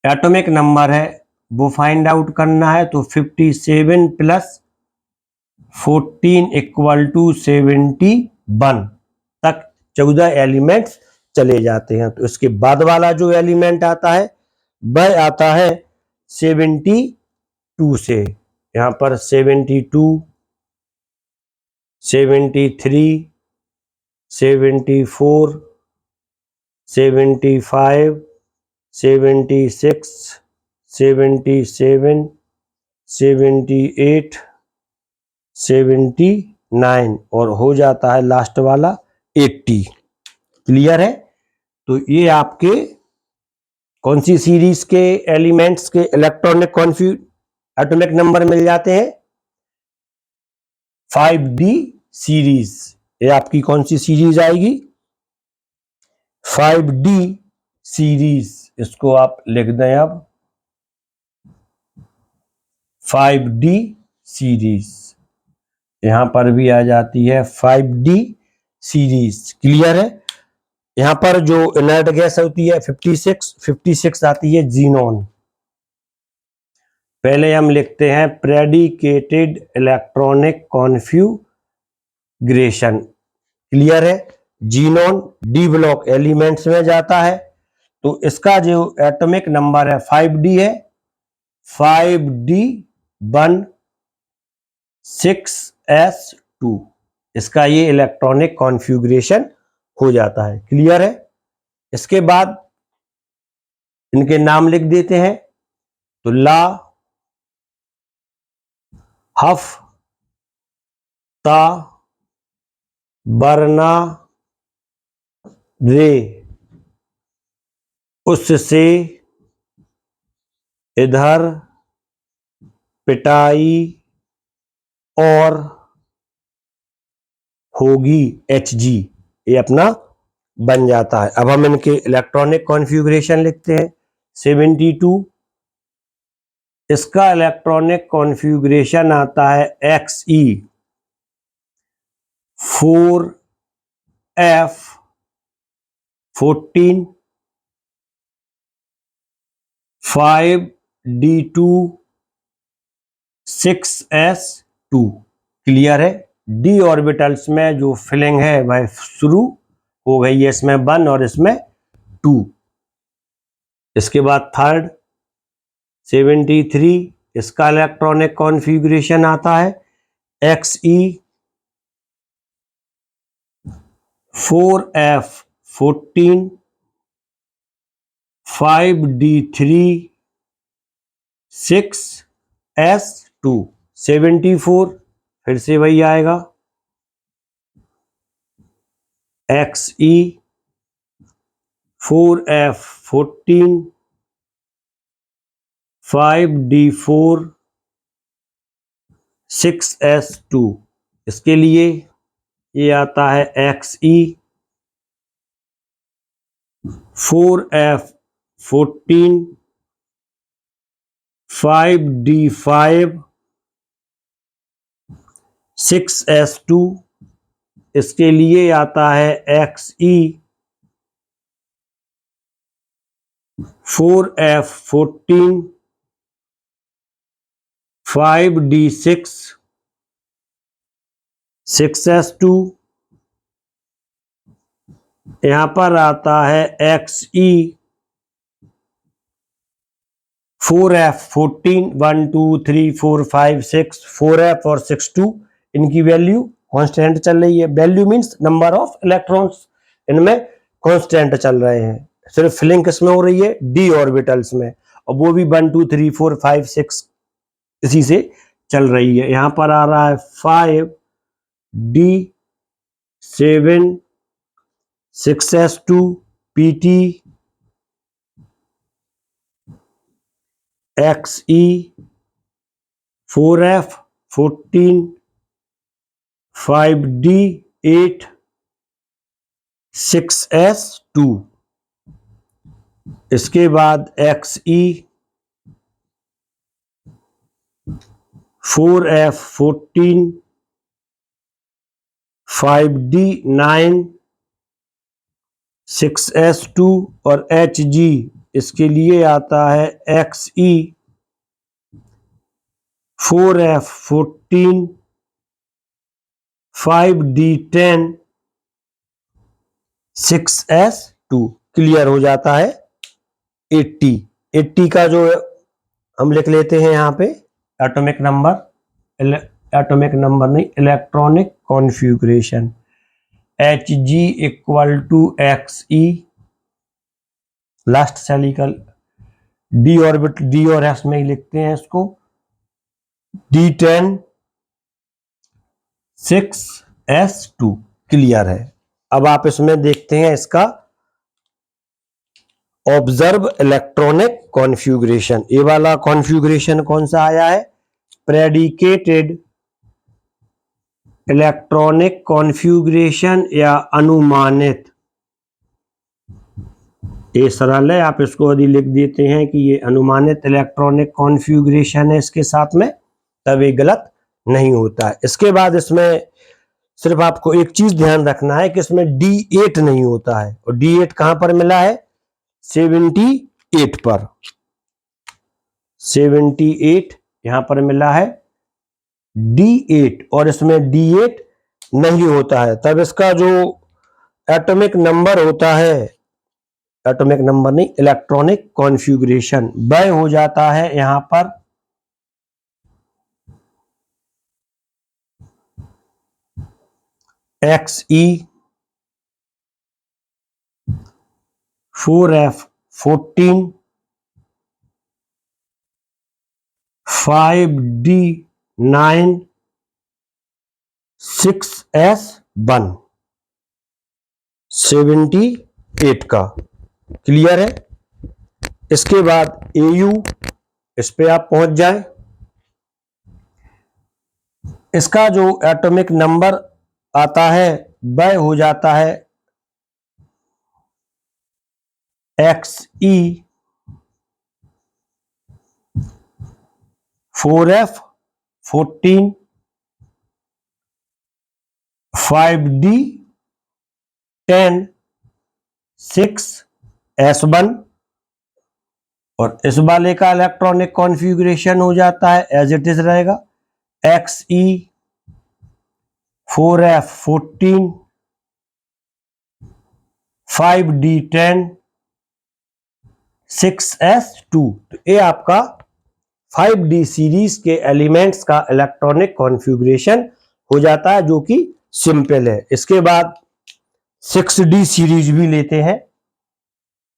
एटॉमिक नंबर है वो फाइंड आउट करना है। तो 57 प्लस 14 इक्वल टू 71 तक 14 एलिमेंट्स चले जाते हैं। तो इसके बाद वाला जो एलिमेंट आता है वह आता है 72 से। यहाँ पर 72, 73, 74, 75, 76, 77, 78, 79 और हो जाता है लास्ट वाला 80। क्लियर है? तो ये आपके कौन सी सीरीज के एलिमेंट्स के इलेक्ट्रॉनिक एटॉमिक नंबर मिल जाते हैं? 5D series. ये आपकी कौन सी सीरीज आएगी? 5D series. इसको आप लिख दें अब 5D सीरीज। यहां पर भी आ जाती है 5D सीरीज। क्लियर है? यहां पर जो इनर्ट गैस होती है 56 आती है जीनोन। पहले हम लिखते हैं प्रेडिकेटेड इलेक्ट्रॉनिक कॉन्फ़िगरेशन। क्लियर है? जीनोन डी ब्लॉक एलिमेंट्स में जाता है। तो इसका जो एटॉमिक नंबर है 5D है। 5D16S2 इसका ये इलेक्ट्रॉनिक कॉन्फ़िगरेशन हो जाता है। क्लियर है? इसके बाद इनके नाम लिख देते हैं। तो ला, हफ, ता, बरना, रे, उससे, इधर, पिटाई और होगी HG। ये अपना बन जाता है। अब हम इनके इलेक्ट्रॉनिक कॉन्फ़िगरेशन लिखते हैं। 72 इसका इलेक्ट्रॉनिक कॉन्फ़िगरेशन आता है Xe 4F14 5D2 6S2। Clear है? डी ऑर्बिटल्स में जो फिलिंग है वह शुरू हो गई है, इसमें 1 और इसमें 2। इसके बाद थर्ड 73 इसका इलेक्ट्रॉनिक कॉन्फ़िगरेशन आता है Xe 4F14 5D3 6S2। 74 फिर से वही आएगा Xe 4F14 5D4 6S2। इसके लिए ये आता है Xe 4F14 5D5 6S2। इसके लिए आता है Xe 4F14 5D6 6S2। यहां पर आता है Xe 4F14 1 2 3 4 5 6 4F और 6 2 इनकी वैल्यू कांस्टेंट चल रही है। Value means number of electrons इनमें कांस्टेंट चल रहे हैं। सिर्फ फिलिंग किस में हो रही है? डी ऑर्बिटल्स में, और वो भी 1 2 3 4 5 6 इसी से चल रही है। यहां पर आ रहा है 5D7 6S2 PT Xe 4F14 5D8 6S2। इसके बाद Xe 4F14 5D9 6s2 और Hg इसके लिए आता है Xe 4f14 5d10 6s2 clear हो जाता है 80 का जो हम लिख लेते हैं यहाँ पे एटॉमिक नंबर नहीं, electronic configuration Hg equal to Xe last सेलिकल d ऑर्बिटल d और s में ही लिखते हैं इसको d10 6s2 क्लियर है। अब आप इसमें देखते हैं इसका ऑब्जर्व इलेक्ट्रॉनिक कॉन्फ़िगरेशन। ये वाला कॉन्फ़िगरेशन कौन सा आया है? प्रेडिकेटेड इलेक्ट्रॉनिक कॉन्फ़िगरेशन या अनुमानित। ये सरल है, आप इसको यदि लिख देते हैं कि ये अनुमानित इलेक्ट्रॉनिक कॉन्फ़िगरेशन है इसके साथ में, तब ये गलत नहीं होता है। इसके बाद इसमें सिर्फ आपको एक चीज ध्यान रखना है कि इसमें D8 नहीं होता है। और D8 कहां पर मिला है? 78 पर। 78 यहां पर मिला है D8 और इसमें D8 नहीं होता है। तब इसका जो एटॉमिक नंबर होता है, एटॉमिक नंबर नहीं, इलेक्ट्रॉनिक कॉन्फ़िगरेशन, वह हो जाता है यहां पर Xe 4f14 5d9 6s1 78 का क्लियर है। इसके बाद Au, इस पे आप पहुंच जाए। इसका जो एटॉमिक नंबर आता है वह हो जाता है Xe 4f14 5d10 6s1 और इस वाले का इलेक्ट्रॉनिक कॉन्फ़िगरेशन हो जाता है एज इट इज रहेगा Xe 4f14 5d10 6s2। तो ये आपका 5d सीरीज के एलिमेंट्स का इलेक्ट्रॉनिक कॉन्फ़िगरेशन हो जाता है, जो कि सिंपल है। इसके बाद 6d सीरीज भी लेते हैं,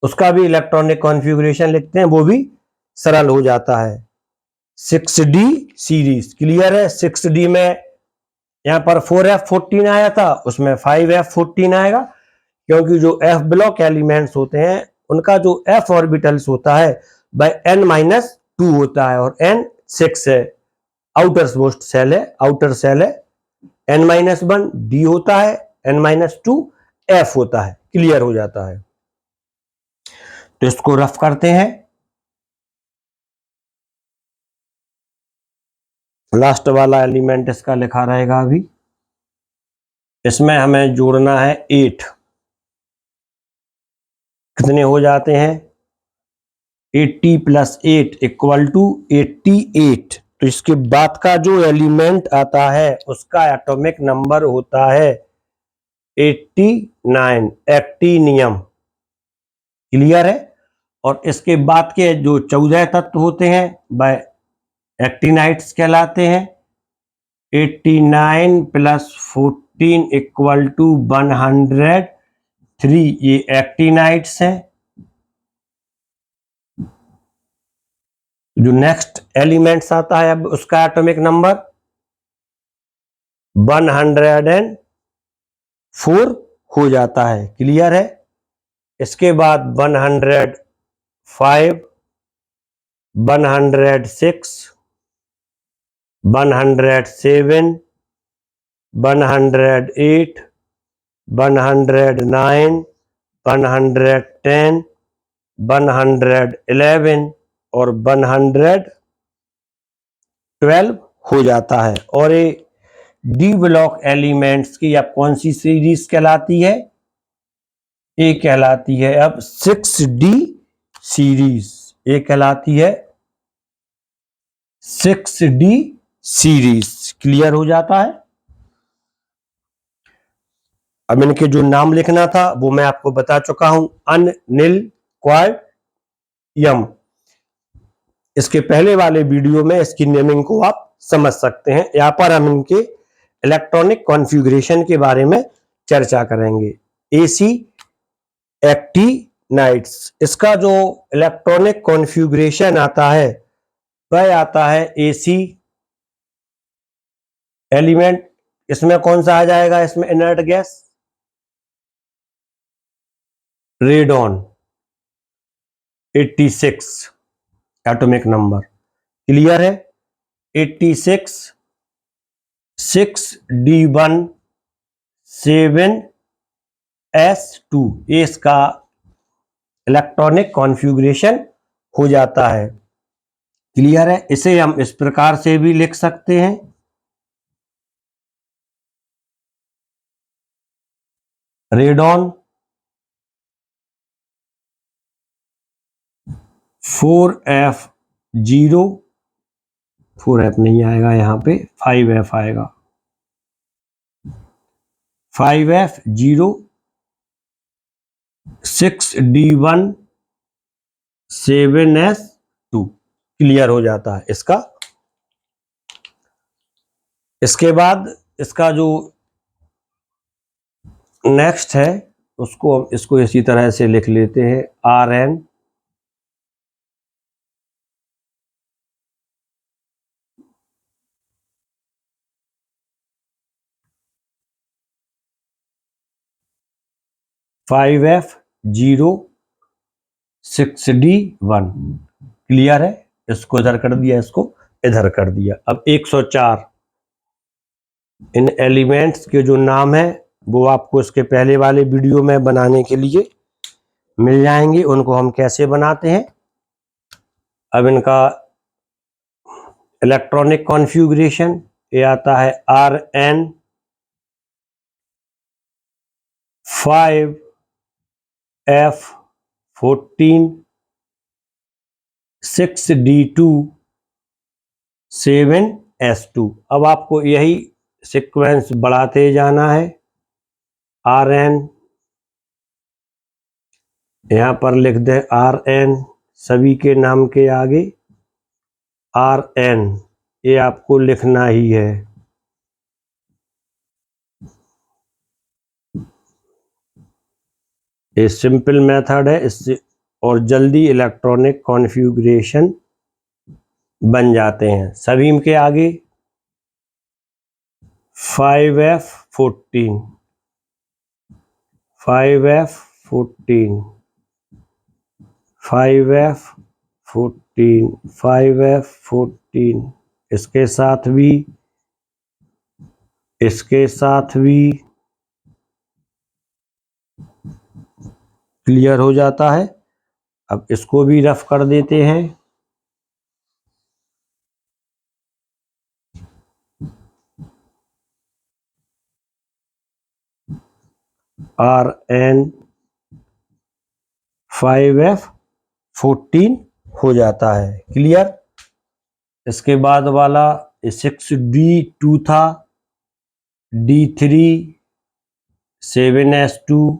उसका भी इलेक्ट्रॉनिक कॉन्फ़िगरेशन लिखते हैं, वो भी सरल हो जाता है। 6d सीरीज क्लियर है। 6d में यहां पर 4f14 आया था, उसमें 5f14 आएगा, क्योंकि जो f ब्लॉक एलिमेंट्स होते हैं उनका जो f ऑर्बिटल्स होता है वह n-2 होता है और n 6 है। आउटर मोस्ट सेल है, आउटर सेल है। n-1 d होता है, n-2 f होता है। क्लियर हो जाता है। तो इसको रफ करते हैं। लास्ट वाला एलिमेंट इसका लिखा रहेगा अभी। इसमें हमें जोड़ना है 8। कितने हो जाते हैं? 80 + 8 = 88। तो इसके बाद का जो एलिमेंट आता है उसका एटॉमिक नंबर होता है 89, एक्टिनियम। क्लियर है। और इसके बाद के जो 14 तत्व होते हैं वह एक्टिनाइट्स कहलाते हैं। 89 + 14 = 103, ये एक्टिनाइट्स हैं। जो नेक्स्ट एलिमेंट्स आता है अब उसका एटॉमिक नंबर 104 हो जाता है। क्लियर है। इसके बाद 105, 106, 107, 108, 109, 110, 111 और 112 हो जाता है। और ये डी ब्लॉक एलिमेंट्स की अब कौन सी सीरीज कहलाती है? ये कहलाती है अब 6D सीरीज। ये कहलाती है 6D सीरीज। क्लियर हो जाता है। अब इनके जो नाम लिखना था वो मैं आपको बता चुका हूं। अनिल क्वायम। इसके पहले वाले वीडियो में इसकी नेमिंग को आप समझ सकते हैं। यहां पर हम इनके इलेक्ट्रॉनिक कॉन्फ़िगरेशन के बारे में चर्चा करेंगे। एसी एक्टिनाइड्स, इसका जो इलेक्ट्रॉनिक कॉन्फ़िगरेशन आता है वह आता है एसी एलिमेंट। इसमें कौन सा आ जाएगा? इसमें inert gas radon 86 atomic number. Clear है? 86 6D1 7S2 ये इसका इलेक्ट्रॉनिक कॉन्फ़िगरेशन हो जाता है। क्लियर है? इसे हम इस प्रकार से भी लिख सकते हैं। रेडॉन 4F0, 4F नहीं आएगा यहाँ पे, 5F आएगा। 5F0 6D1 7S2 क्लियर हो जाता है इसका। इसके बाद इसका जो नेक्स्ट है उसको इसको इसी तरह से लिख लेते हैं। Rn 5F0 6D1 क्लियर है। इसको इधर कर दिया, इसको इधर कर दिया। अब 104 इन एलिमेंट्स के जो नाम है वो आपको इसके पहले वाले वीडियो में बनाने के लिए मिल जाएंगे। उनको हम कैसे बनाते हैं। अब इनका इलेक्ट्रॉनिक कॉन्फ़िगरेशन ये आता है Rn 5F14 6D2 7S2। अब आपको यही सीक्वेंस बढ़ाते जाना है। Rn यहाँ पर लिख दें Rn सभी के नाम के आगे Rn ये आपको लिखना ही है। ये सिंपल मेथड है इससे और जल्दी इलेक्ट्रॉनिक कॉन्फ़िगरेशन बन जाते हैं। सभी के आगे 5F14 5F14 5F14 5F14 इसके साथ भी क्लियर हो जाता है। अब इसको भी रफ कर देते हैं। Rn 5F14 हो जाता है। क्लियर? इसके बाद वाला 6D2 था, D3 7S2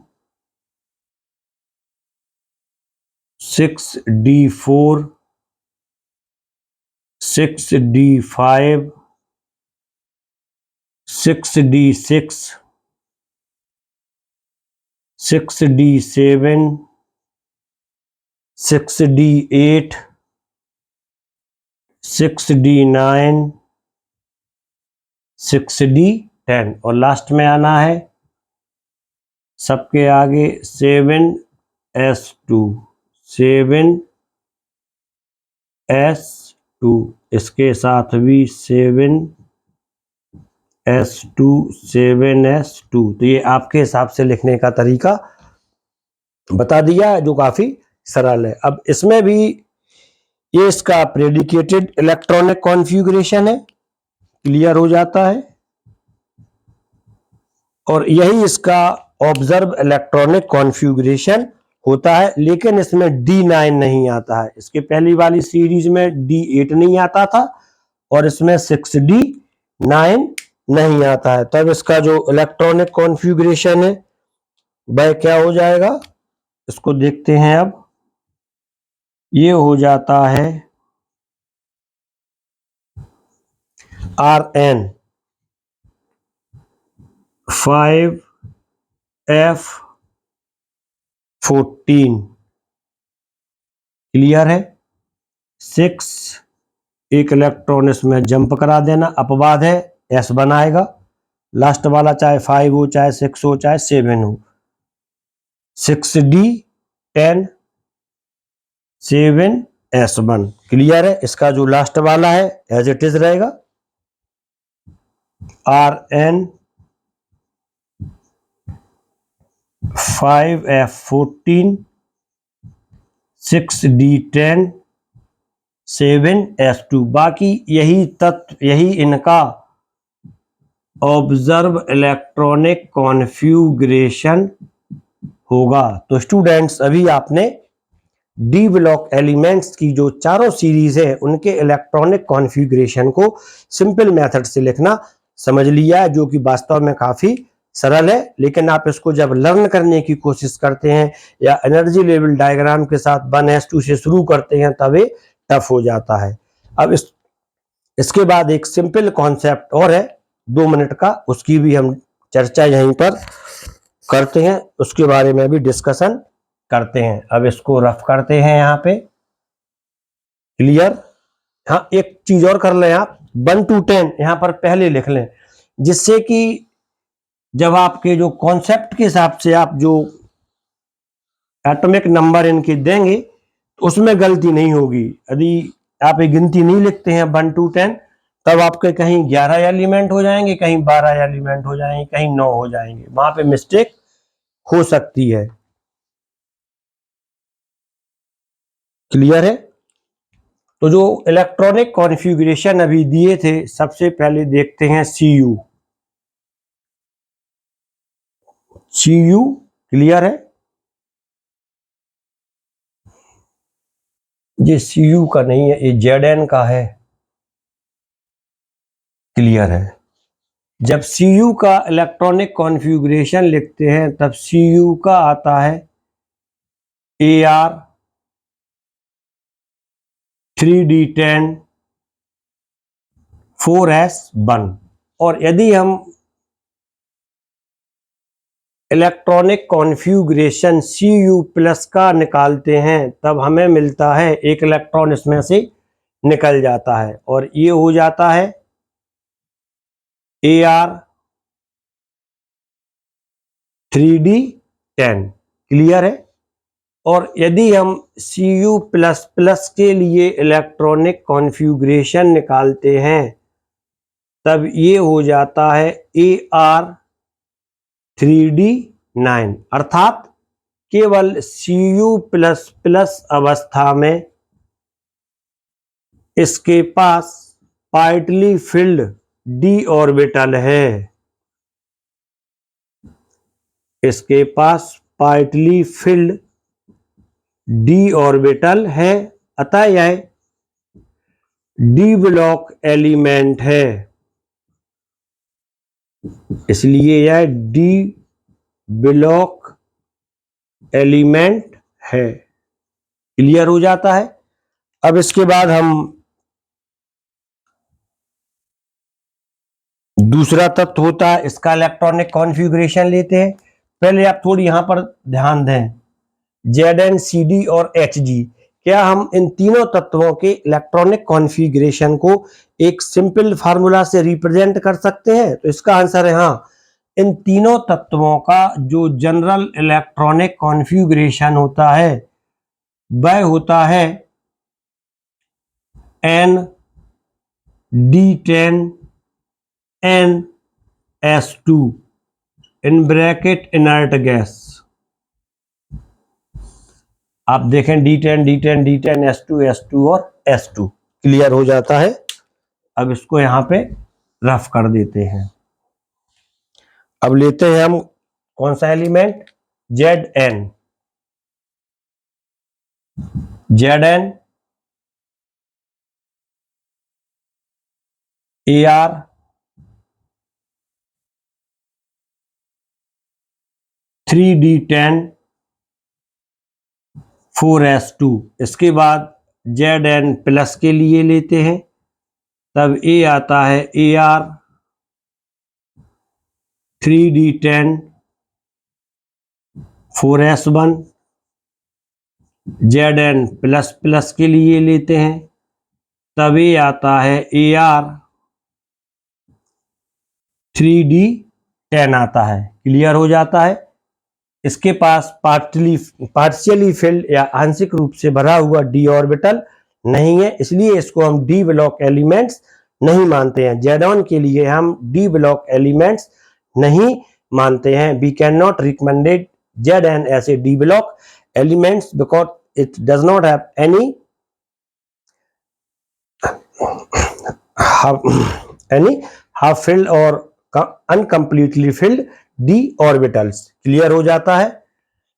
6D4 6D5 6D6 6D7 6D8 6D9 6D10 और लास्ट में आना है सबके आगे 7S2 7S2 इसके साथ भी 7S2 7S2। तो ये आपके हिसाब से लिखने का तरीका बता दिया जो काफी सरल है। अब इसमें भी ये इसका प्रेडिकेटेड इलेक्ट्रॉनिक कॉन्फ़िगरेशन है। क्लियर हो जाता है और यही इसका ऑब्जर्व इलेक्ट्रॉनिक कॉन्फ़िगरेशन होता है, लेकिन इसमें D9 नहीं आता है। इसके पहली वाली सीरीज में D8 नहीं आता था और इसमें 6D9 नहीं आता है। तब इसका जो इलेक्ट्रॉनिक कॉन्फ़िगरेशन है वह क्या हो जाएगा, इसको देखते हैं। अब ये हो जाता है Rn 5F14। क्लियर है। 6 एक इलेक्ट्रॉन इसमें जंप करा देना, अपवाद है, S बनाएगा। लास्ट वाला चाहे 5 हो, चाहे 6 हो, चाहे 7 हो। 6D10 7S1। क्लियर है। इसका जो लास्ट वाला है एज इट इज रहेगा, Rn 5F14 6D10 7S2। बाकी यही तत्व, यही इनका ऑब्जर्व इलेक्ट्रॉनिक कॉन्फ़िगरेशन होगा। तो स्टूडेंट्स, अभी आपने डी ब्लॉक एलिमेंट्स की जो चारों सीरीज है उनके इलेक्ट्रॉनिक कॉन्फ़िगरेशन को सिंपल मेथड से लिखना समझ लिया है, जो कि वास्तव में काफी सरल है। लेकिन आप इसको जब लर्न करने की कोशिश करते हैं या एनर्जी लेवल डायग्राम के साथ 1s2 से शुरू करते हैं तब ये टफ हो जाता है। अब इसके बाद एक सिंपल कॉन्सेप्ट और है 2 मिनट का, उसकी भी हम चर्चा यहीं पर करते हैं, उसके बारे में भी डिस्कशन करते हैं। अब इसको रफ करते हैं यहाँ पे। क्लियर। हाँ, एक चीज और कर लें आप, 1 to 10 यहाँ पर पहले लिख लें, जिससे कि जब आपके जो कॉन्सेप्ट के हिसाब से आप जो एटॉमिक नंबर इनके देंगे तो उसमें गलती नहीं होगी। यदि आप एक गिनती नहीं लिखते हैं 1 to 10, तब आपके कहीं 11 एलिमेंट हो जाएंगे, कहीं 12 एलिमेंट हो जाएंगे, कहीं 9 हो जाएंगे, वहां पे मिस्टेक हो सकती है। क्लियर है। तो जो इलेक्ट्रॉनिक कॉन्फ़िगरेशन अभी दिए थे, सबसे पहले देखते हैं CU। CU क्लियर है। ये CU का नहीं है, ये Zn का है। क्लियर है। जब CU का इलेक्ट्रॉनिक कॉन्फ़िगरेशन लिखते हैं तब CU का आता है AR 3D10 4S1। और यदि हम इलेक्ट्रॉनिक कॉन्फ़िगरेशन CU प्लस का निकालते हैं तब हमें मिलता है एक इलेक्ट्रॉन इसमें से निकल जाता है और ये हो जाता है AR 3D10। क्लियर है। और यदि हम CU प्लस प्लस के लिए इलेक्ट्रॉनिक कॉन्फ़िगरेशन निकालते हैं तब ये हो जाता है AR 3D9। अर्थात केवल CU प्लस प्लस अवस्था में इसके पास पार्टली फिल्ड d ऑर्बिटल है। इसके पास पार्टली फिल्ड d ऑर्बिटल है, अतः यह डी ब्लॉक एलिमेंट है। इसलिए यह डी ब्लॉक एलिमेंट है। क्लियर हो जाता है। अब इसके बाद हम दूसरा तत्व होता है, इसका इलेक्ट्रॉनिक कॉन्फ़िगरेशन लेते हैं। पहले आप थोड़ी यहां पर ध्यान दें, Zn, Cd और Hg, क्या हम इन तीनों तत्वों के इलेक्ट्रॉनिक कॉन्फ़िगरेशन को एक सिंपल फार्मूला से रिप्रेजेंट कर सकते हैं? तो इसका आंसर है हाँ। इन तीनों तत्वों का जो जनरल इलेक्ट्रॉनिक कॉन्फ़िगरेशन होता है वह होता है ND10 NS2 in bracket inert gas. आप देखें D10 D10 D10 S2 S2 और S2। क्लियर हो जाता है। अब इसको यहां पे रफ कर देते हैं। अब लेते हैं हम कौन सा element? Zn, Ar, three D 10 4s2। इसके बाद Zn प्लस के लिए लेते हैं, तब A आता है Ar 3d10 4s1। Zn plus plus के लिए लेते हैं, तब A आता है Ar 3d10 आता है। क्लियर हो जाता है। इसके पास पार्शियली फिल्ड या आंशिक रूप से भरा हुआ d ऑर्बिटल नहीं है, इसलिए इसको हम डी ब्लॉक एलिमेंट्स नहीं मानते हैं। Z1 के लिए हम डी ब्लॉक एलिमेंट्स नहीं मानते हैं। We can not recommended Zn as a D block elements because it does not have any half filled or uncompletely filled d orbitals। Clear हो जाता है।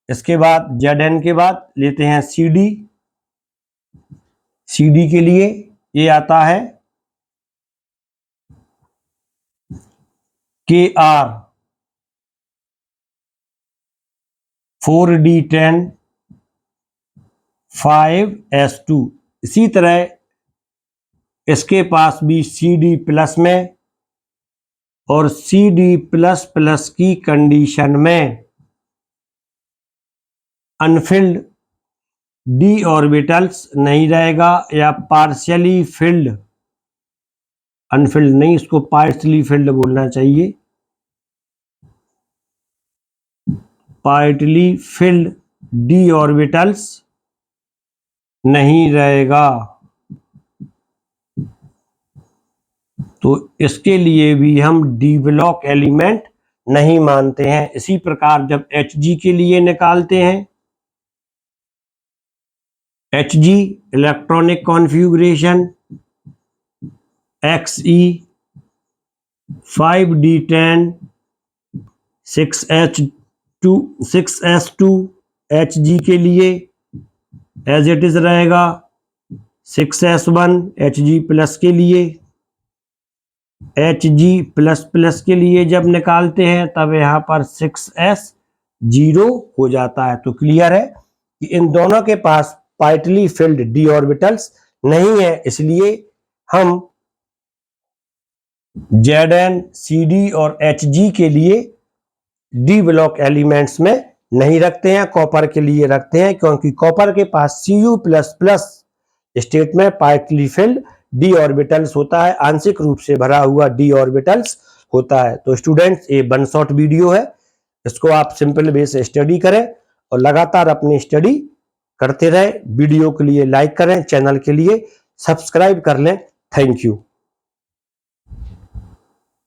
इसके बाद Zn के बाद लेते हैं CD। CD के लिए ये आता है Kr 4d10 5s2। इसी तरह इसके पास भी CD प्लस में और CD प्लस प्लस की कंडीशन में अनफिल्ड d ऑर्बिटल्स नहीं रहेगा, या पार्शियली फिल्ड, अनफिल्ड नहीं, इसको पार्शियली फिल्ड बोलना चाहिए, पार्शियली फिल्ड d ऑर्बिटल्स नहीं रहेगा। तो इसके लिए भी हम डी ब्लॉक एलिमेंट नहीं मानते हैं। इसी प्रकार जब Hg के लिए निकालते हैं, Hg electronic configuration Xe 5d10 6s2 Hg के लिए एज इट इज रहेगा 6s1 Hg प्लस के लिए। Hg प्लस प्लस के लिए जब निकालते हैं तब यहाँ पर 6s0 हो जाता है। तो क्लियर है कि इन दोनों के पास पार्शियली फिल्ड d ऑर्बिटल्स नहीं है, इसलिए हम Zn, Cd और Hg के लिए डी ब्लॉक एलिमेंट्स में नहीं रखते हैं, कॉपर के लिए रखते हैं, क्योंकि कॉपर के पास Cu++ स्टेट में पार्शियली फिल्ड डी ऑर्बिटल्स होता है, आंशिक रूप से भरा हुआ डी ऑर्बिटल्स होता है। तो स्टूडेंट्स, ये वन शॉट वीडियो है, इसको आप सिंपल वे से स्टडी करें और लगातार अपनी स्टडी करते रहें। वीडियो के लिए लाइक करें, चैनल के लिए सब्सक्राइब कर लें। Thank you.